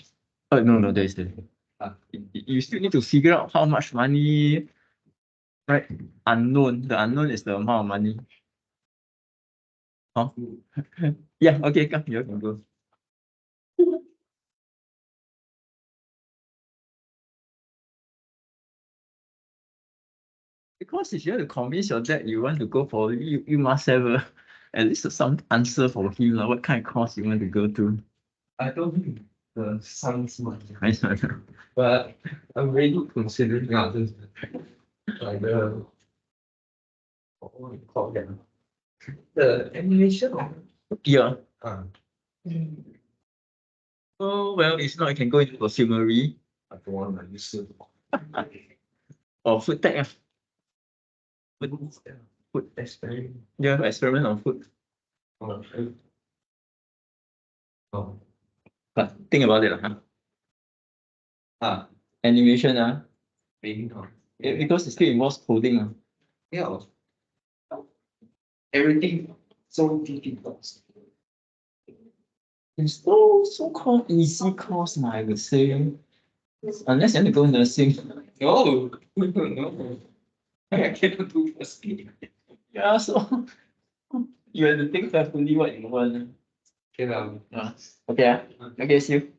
Oh, no, there's the. You still need to figure out how much money, right? Unknown. The unknown is the amount of money. Huh? Yeah, okay, come, you can go. Because if you want to convince your dad you want to go for you must have at least some answer for him. What kind of course you want to go to? I told him the science one, I don't know. but I'm really considering others like the what do you call them? The animation. Yeah. Uh, Oh well, if not, you can go into perfumery I don't want to use it. or food tech. Food experiment. Yeah, experiment on food. Oh. But think about it, animation, Maybe not. because it still involves coding. Yeah. Everything so difficult. It's all so-called easy course, I would say. Unless you want to go nursing. No, no. I cannot do first aid. Yeah, so you have to think carefully what you want. Okay, Okay, okay, see you.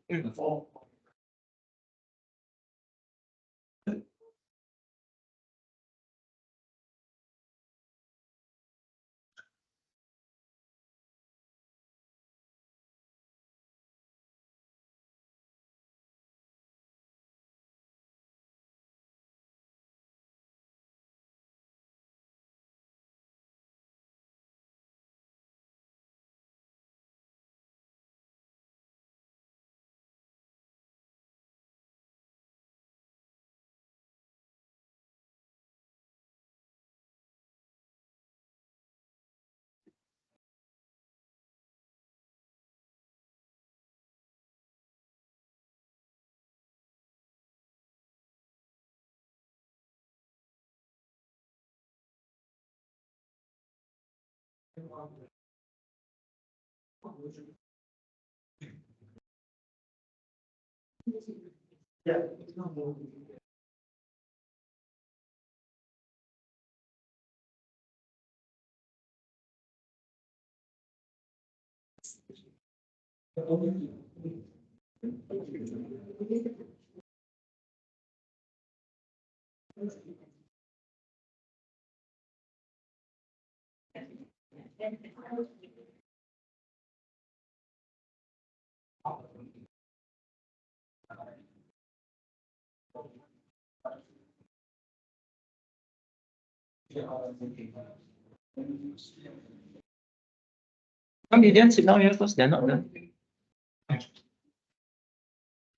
Come, you didn't sit down here first, they're not done.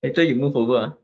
Later you move over.